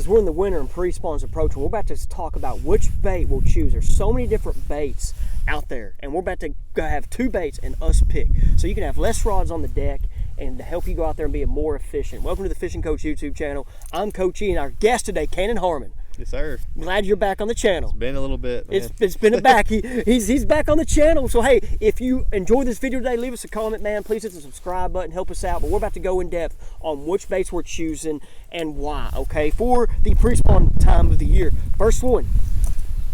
as we're in the winter and pre-spawn's approaching, we're about to talk about which bait we'll choose. There's so many different baits out there, and we're about to go have 2 baits and us pick. So you can have less rods on the deck and to help you go out there and be more efficient. Welcome to the Fishing Coach YouTube channel. I'm Coach E, and our guest today, Cannon Harmon. Yes, sir. Glad you're back on the channel. It's been a little bit, man. It's been a back. He's back on the channel. So hey, if you enjoyed this video today, leave us a comment, man. Please hit the subscribe button, help us out. But we're about to go in depth on which baits we're choosing and why. Okay, for the pre-spawn time of the year. First one,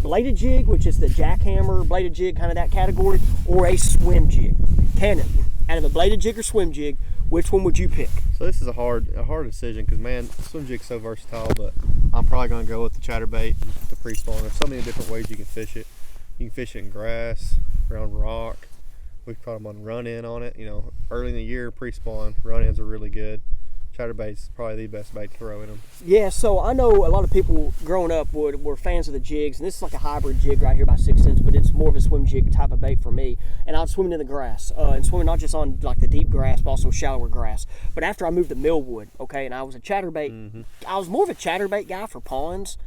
bladed jig, which is the jackhammer bladed jig, kind of that category, or a swim jig. Cannon, out of a bladed jig or swim jig, which one would you pick? So this is a hard decision because, man, swim jig's so versatile, but I'm probably going to go with the chatterbait, the pre-spawn. There's so many different ways you can fish it. You can fish it in grass, around rock. We've caught them on run-in on it. You know, early in the year, pre-spawn, run-ins are really good. Chatterbait's probably the best bait to throw in them. Yeah, so I know a lot of people growing up were fans of the jigs, and this is like a hybrid jig right here by 6 cents, but it's more of a swim jig type of bait for me. And I'm swimming in the grass, and swimming not just on like the deep grass, but also shallower grass. But after I moved to Millwood, okay, and I was a chatterbait, I was more of a chatterbait guy for ponds,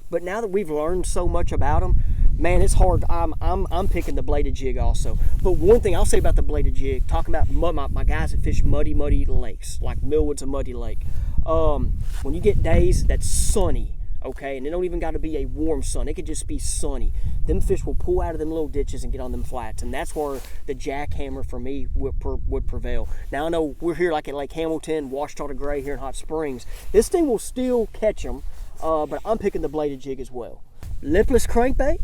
but now that we've learned so much about them, man, it's hard. I'm picking the bladed jig also. But one thing I'll say about the bladed jig, talking about my guys that fish muddy lakes, like Millwood's a muddy lake. When you get days that's sunny, okay, and it don't even got to be a warm sun, it could just be sunny, them fish will pull out of them little ditches and get on them flats, and that's where the jackhammer for me would prevail. Now I know we're here like at Lake Hamilton, Washita to Gray here in Hot Springs. This thing will still catch them, but I'm picking the bladed jig as well. Lipless crankbait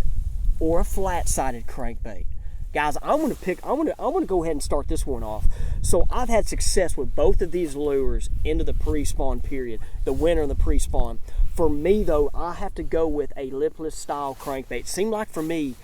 or a flat-sided crankbait. Guys, I'm gonna go ahead and start this one off. So I've had success with both of these lures into the pre-spawn period, the winter and the pre-spawn. For me though, I have to go with a lipless style crankbait. Seemed like for me,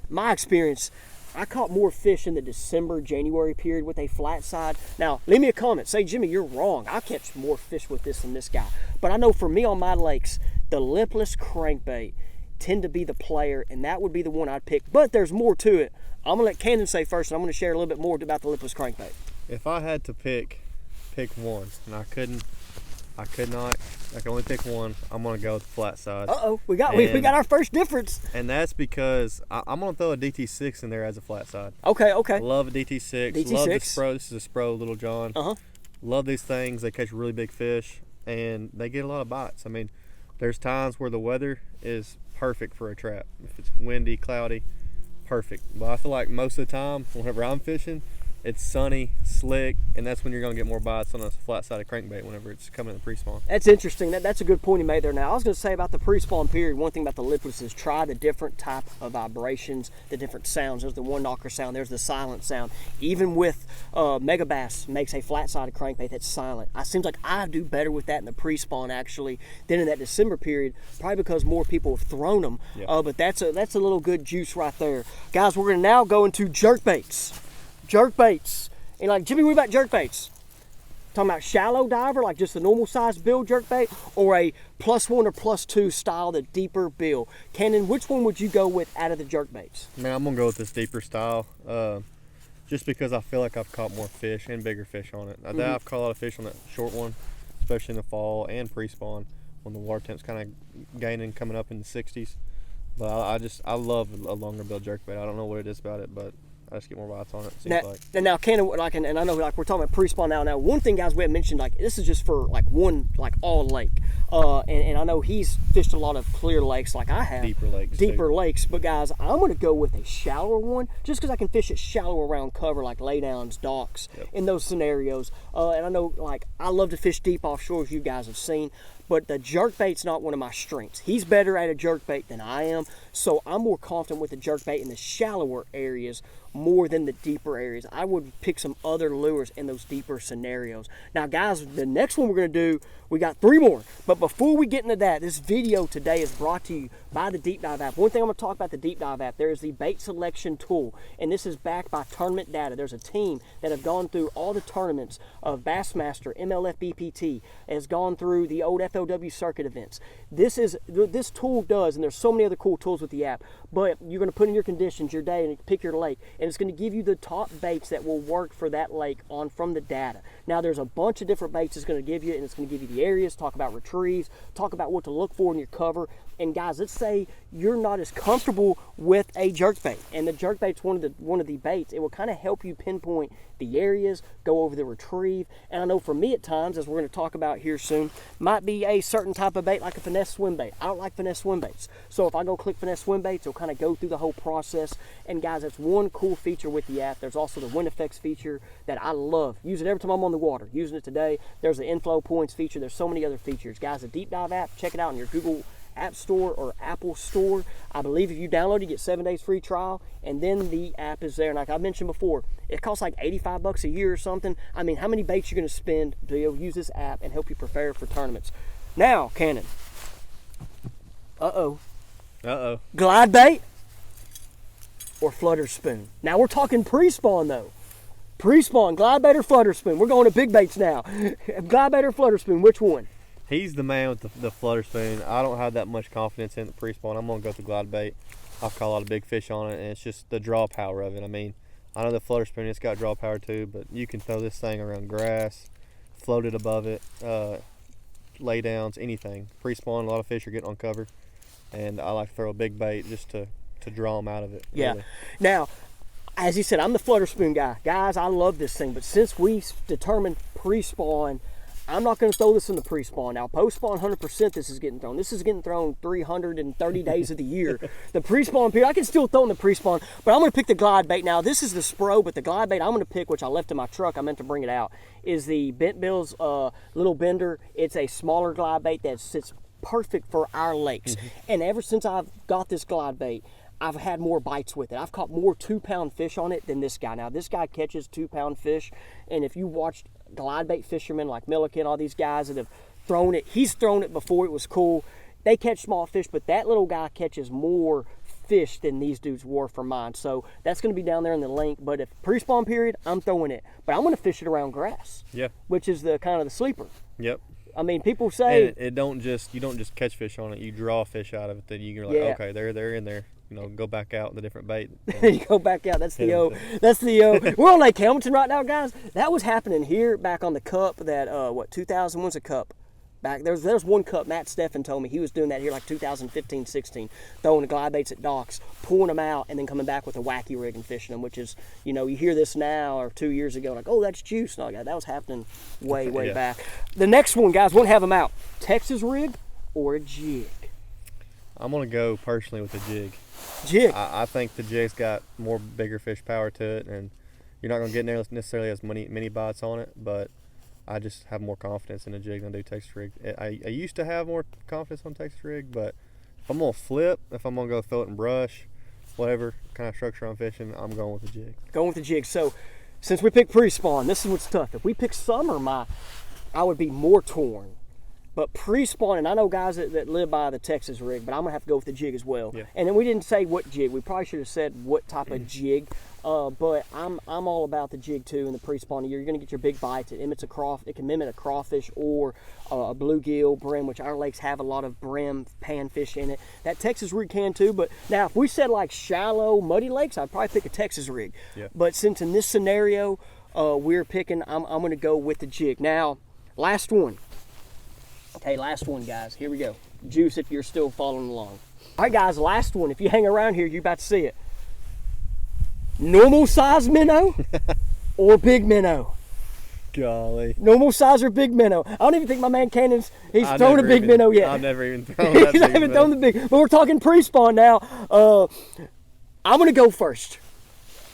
my experience, I caught more fish in the December, January period with a flat side. Now, leave me a comment. Say, Jimmy, you're wrong. I catch more fish with this than this guy. But I know for me on my lakes, the lipless crankbait tend to be the player, and that would be the one I'd pick. But there's more to it. I'm gonna let Cannon say first, and I'm gonna share a little bit more about the lipless crankbait. If I had to pick one, and I could only pick one, I'm gonna go with the flat side. We got our first difference. And that's because I'm gonna throw a DT6 in there as a flat side. Okay. Love a DT6. Love the Spro. This is a Spro Little John. Love these things. They catch really big fish, and they get a lot of bites. I mean, there's times where the weather is perfect for a trap. If it's windy, cloudy, perfect. But I feel like most of the time, whenever I'm fishing, it's sunny, slick, and that's when you're going to get more bites on a flat-sided crankbait whenever it's coming in the pre-spawn. That's interesting. That's a good point you made there. Now, I was going to say about the pre-spawn period, one thing about the lipless is try the different type of vibrations, the different sounds. There's the one knocker sound, there's the silent sound. Even with Mega Bass makes a flat-sided crankbait that's silent. It seems like I do better with that in the pre-spawn actually than in that December period, probably because more people have thrown them. Yep. But that's a little good juice right there. Guys, we're going to now go into jerkbaits. Jerkbaits. And like, Jimmy, what about jerkbaits? Talking about shallow diver, like just the normal size bill jerkbait, or a +1 or +2 style, the deeper bill? Cannon, which one would you go with out of the jerkbaits? Man, I'm gonna go with this deeper style, just because I feel like I've caught more fish and bigger fish on it. I've caught a lot of fish on that short one, especially in the fall and pre-spawn when the water temp's kind of gaining, coming up in the 60s. But I love a longer bill jerkbait. I don't know what it is about it, but I just get more bites on it. Now, Cannon, like, and I know, like, we're talking about pre-spawn now. Now, one thing, guys, we have mentioned, like, this is just for like one, like, all lake. And I know he's fished a lot of clear lakes, like I have. Deeper lakes. But guys, I'm going to go with a shallower one, just because I can fish it shallow around cover, like laydowns, docks, in those scenarios. And I know, like, I love to fish deep offshore, as you guys have seen. But the jerkbait's not one of my strengths. He's better at a jerkbait than I am, so I'm more confident with the jerkbait in the shallower areas more than the deeper areas. I would pick some other lures in those deeper scenarios. Now, guys, the next one we're going to do, we got 3 more. But before we get into that, this video today is brought to you by the Deep Dive app. One thing I'm going to talk about the Deep Dive app, there is the bait selection tool, and this is backed by tournament data. There's a team that have gone through all the tournaments of Bassmaster, MLF BPT, has gone through the old FL FLW circuit events. This tool does, and there's so many other cool tools with the app, but you're going to put in your conditions, your day, and pick your lake, and it's going to give you the top baits that will work for that lake from the data. Now, there's a bunch of different baits it's going to give you, and it's going to give you the areas, talk about retrieves, talk about what to look for in your cover. And guys, let's say you're not as comfortable with a jerkbait, and the jerkbait's one of the baits. It will kind of help you pinpoint the areas, go over the retrieve. And I know for me at times, as we're going to talk about here soon, might be a certain type of bait like a finesse swim bait. I don't like finesse swim baits, so if I go click finesse swim baits, it'll kind of go through the whole process. And guys, that's one cool feature with the app. There's also the wind effects feature that I love. Use it every time I'm on the water. Using it today. There's the inflow points feature. There's so many other features. Guys, the Deep Dive app, check it out on your Google App Store or Apple Store. I believe if you download it, you get 7 days free trial, and then the app is there. And like I mentioned before, it costs like $85 a year or something. I mean, how many baits you're going to spend to be able to use this app and help you prepare for tournaments? Now, Cannon. Glide bait or flutter spoon? Now we're talking pre-spawn though. Pre-spawn, glide bait or flutter spoon? We're going to big baits now. Glide bait or flutter spoon? Which one? He's the man with the flutter spoon. I don't have that much confidence in the pre-spawn. I'm going to go with the glide bait. I've caught a lot of big fish on it, and it's just the draw power of it. I mean, I know the flutter spoon, it's got draw power too, but you can throw this thing around grass, float it above it, lay downs, anything. Pre-spawn, a lot of fish are getting on cover, and I like to throw a big bait just to draw them out of it. Yeah. Really. Now, as you said, I'm the flutter spoon guy. Guys, I love this thing, but since we determined pre-spawn, I'm not going to throw this in the pre-spawn. Now, post-spawn, 100% this is getting thrown. This is getting thrown 330 days of the year. The pre-spawn period, I can still throw in the pre-spawn, but I'm going to pick the glide bait. Now, this is the Spro, but the glide bait I'm going to pick, which I left in my truck, I meant to bring it out, is the Bent Bill's little bender. It's a smaller glide bait that sits perfect for our lakes. And ever since I've got this glide bait, I've had more bites with it. I've caught more 2-pound fish on it than this guy. Now, this guy catches 2-pound fish, and if you watched glide bait fishermen like Milliken, all these guys that have thrown it, he's thrown it before it was cool. They catch small fish, but that little guy catches more fish than these dudes were for mine. So that's going to be down there in the link. But if pre-spawn period, I'm throwing it. But I'm going to fish it around grass. Yeah. Which is the kind of the sleeper. Yep. I mean, people say you don't just catch fish on it. You draw fish out of it. Then you're like, okay, they're in there. You know, go back out with a different bait. You go back out. That's the we're on Lake Hamilton right now, guys. That was happening here back on the Cup. That 2000 was a Cup. Back there's one Cup. Matt Steffen told me he was doing that here like 2015-16, throwing the glide baits at docks, pulling them out, and then coming back with a wacky rig and fishing them. Which is, you know, you hear this now or 2 years ago, like, oh, that's juice. No, that was happening way back. The next one, guys, won't have them out. Texas rig or a jig? I'm gonna go personally with a jig. Jig. I think the jig's got more bigger fish power to it, and you're not gonna get necessarily as many bites on it, but I just have more confidence in a jig than I do Texas rig. I used to have more confidence on Texas rig, but if I'm gonna flip, if I'm gonna go throw it in brush, whatever kind of structure I'm fishing, I'm going with the jig. Going with the jig. So since we picked pre-spawn, this is what's tough. If we pick summer, I would be more torn. But pre-spawn, and I know guys that live by the Texas rig, but I'm going to have to go with the jig as well. Yeah. And then we didn't say what jig. We probably should have said what type of jig. But I'm all about the jig too in the pre-spawn year. You're going to get your big bites. It can mimic a crawfish or a bluegill, brim, which our lakes have a lot of brim panfish in it. That Texas rig can too. But now if we said like shallow, muddy lakes, I'd probably pick a Texas rig. Yeah. But since in this scenario we're picking, I'm going to go with the jig. Now, last one. Okay, last one, guys. Here we go. Juice if you're still following along. All right, guys, last one. If you hang around here, you're about to see it. Normal size minnow or big minnow? Golly. Normal size or big minnow? I don't even think my man Cannon's thrown a big minnow yet. I've never even thrown that He's haven't thrown the big. But we're talking pre-spawn now. I'm going to go first.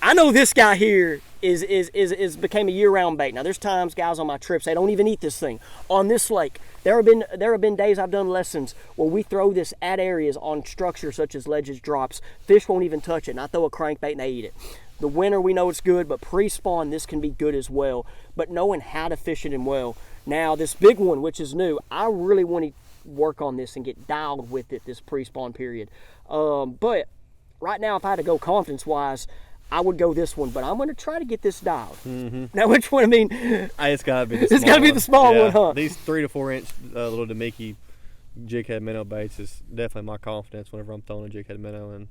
I know this guy here is became a year-round bait. Now, there's times guys on my trips, they don't even eat this thing. On this lake, there have been days I've done lessons where we throw this at areas on structures such as ledges, drops. Fish won't even touch it, and I throw a crankbait and they eat it. The winter, we know it's good, but pre-spawn, this can be good as well. But knowing how to fish it in well. Now, this big one, which is new, I really want to work on this and get dialed with it this pre-spawn period. But right now, if I had to go confidence-wise, I would go this one, but I'm going to try to get this dialed. Now, which one? I mean, it's got to be the small It's got to be the small one, huh? These 3 to 4 inch little Demiki jig head minnow baits is definitely my confidence whenever I'm throwing a jig head minnow, and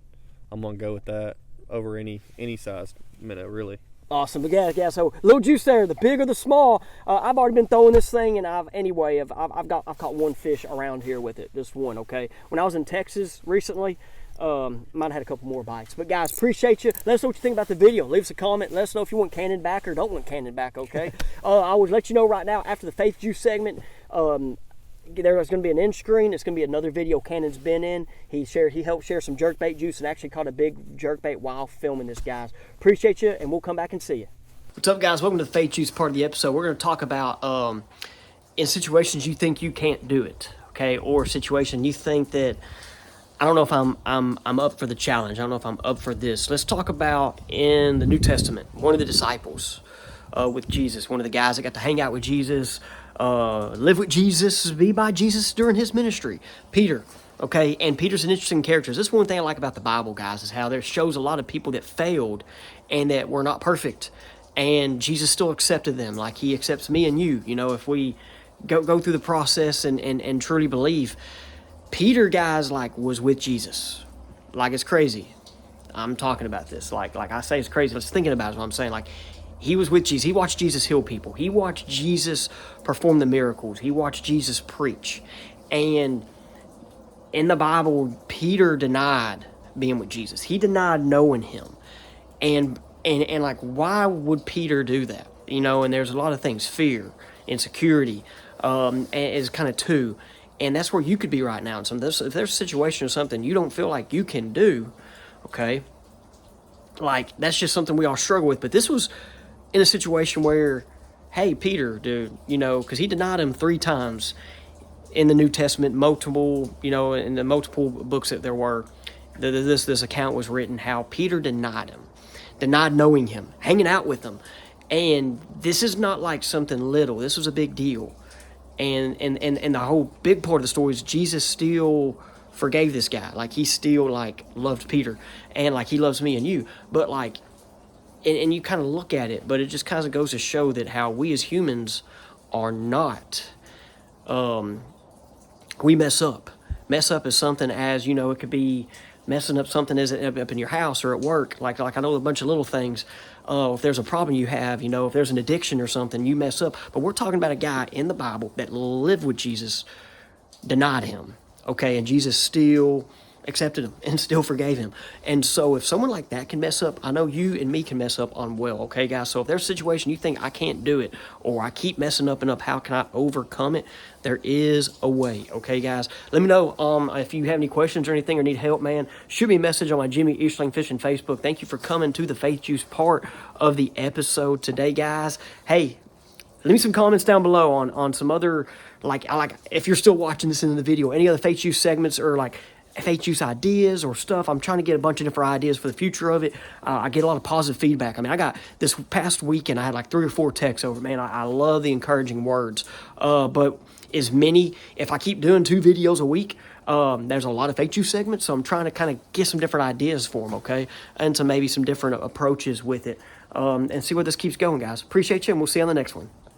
I'm going to go with that over any size minnow, really. Awesome. But yeah, so little juice there, the big or the small. I've already been throwing this thing, and I've caught one fish around here with it, just one, okay? When I was in Texas recently, might have had a couple more bites. But guys, appreciate you. Let us know what you think about the video. Leave us a comment. Let us know if you want Cannon back or don't want Cannon back, okay? I will let you know right now, after the Faith Juice segment, there's going to be an end screen. It's going to be another video Cannon's been in. He helped share some jerkbait juice and actually caught a big jerkbait while filming this, guys. Appreciate you, and we'll come back and see you. What's up, guys? Welcome to the Faith Juice part of the episode. We're going to talk about in situations you think you can't do it, okay, or a situation you think that I don't know if I'm up for the challenge. I don't know if I'm up for this. Let's talk about in the New Testament, one of the disciples with Jesus, one of the guys that got to hang out with Jesus, live with Jesus, be by Jesus during his ministry, Peter. Okay, and Peter's an interesting character. This is one thing I like about the Bible, guys, is how there shows a lot of people that failed and that were not perfect, and Jesus still accepted them like he accepts me and you. You know, if we go through the process and truly believe. Peter, guys, like, was with Jesus. Like, it's crazy. I'm talking about this. Like I say, it's crazy. I was thinking about it, is what I'm saying. Like, he was with Jesus. He watched Jesus heal people. He watched Jesus perform the miracles. He watched Jesus preach. And in the Bible, Peter denied being with Jesus. He denied knowing him. And like, why would Peter do that? You know, and there's a lot of things. Fear, insecurity, is kind of two. And that's where you could be right now. If there's a situation or something you don't feel like you can do, okay, like, that's just something we all struggle with. But this was in a situation where, hey, Peter, dude, you know, because he denied him 3 times in the New Testament, multiple, you know, in the multiple books that there were, this account was written, how Peter denied him, denied knowing him, hanging out with him. And this is not like something little. This was a big deal. And the whole big part of the story is Jesus still forgave this guy. Like, he still, like, loved Peter. And, like, he loves me and you. But, like, and you kind of look at it, but it just kind of goes to show that how we as humans are not, we mess up. Mess up is something as, you know, it could be messing up something as up in your house or at work. Like I know a bunch of little things. If there's a problem you have, you know, if there's an addiction or something, you mess up. But we're talking about a guy in the Bible that lived with Jesus, denied him, okay, and Jesus still accepted him and still forgave him. And so if someone like that can mess up, I know you and me can mess up on well, okay, guys? So if there's a situation you think I can't do it, or I keep messing up and up, how can I overcome it? There is a way, okay, guys? Let me know if you have any questions or anything or need help, man. Shoot me a message on my Jimmy Eastling Fishing Facebook. Thank you for coming to the Faith Juice part of the episode today, guys. Hey, leave me some comments down below on some other, like if you're still watching this in the video, any other Faith Juice segments or like Faith Juice ideas or stuff. I'm trying to get a bunch of different ideas for the future of it. I get a lot of positive feedback. I mean, I got this past weekend, I had like 3 or 4 texts over, man. I love the encouraging words. But as many, if I keep doing 2 videos a week, there's a lot of Faith Juice segments, so I'm trying to kind of get some different ideas for them, okay? And maybe some different approaches with it, and see where this keeps going, guys. Appreciate you, and we'll see you on the next one.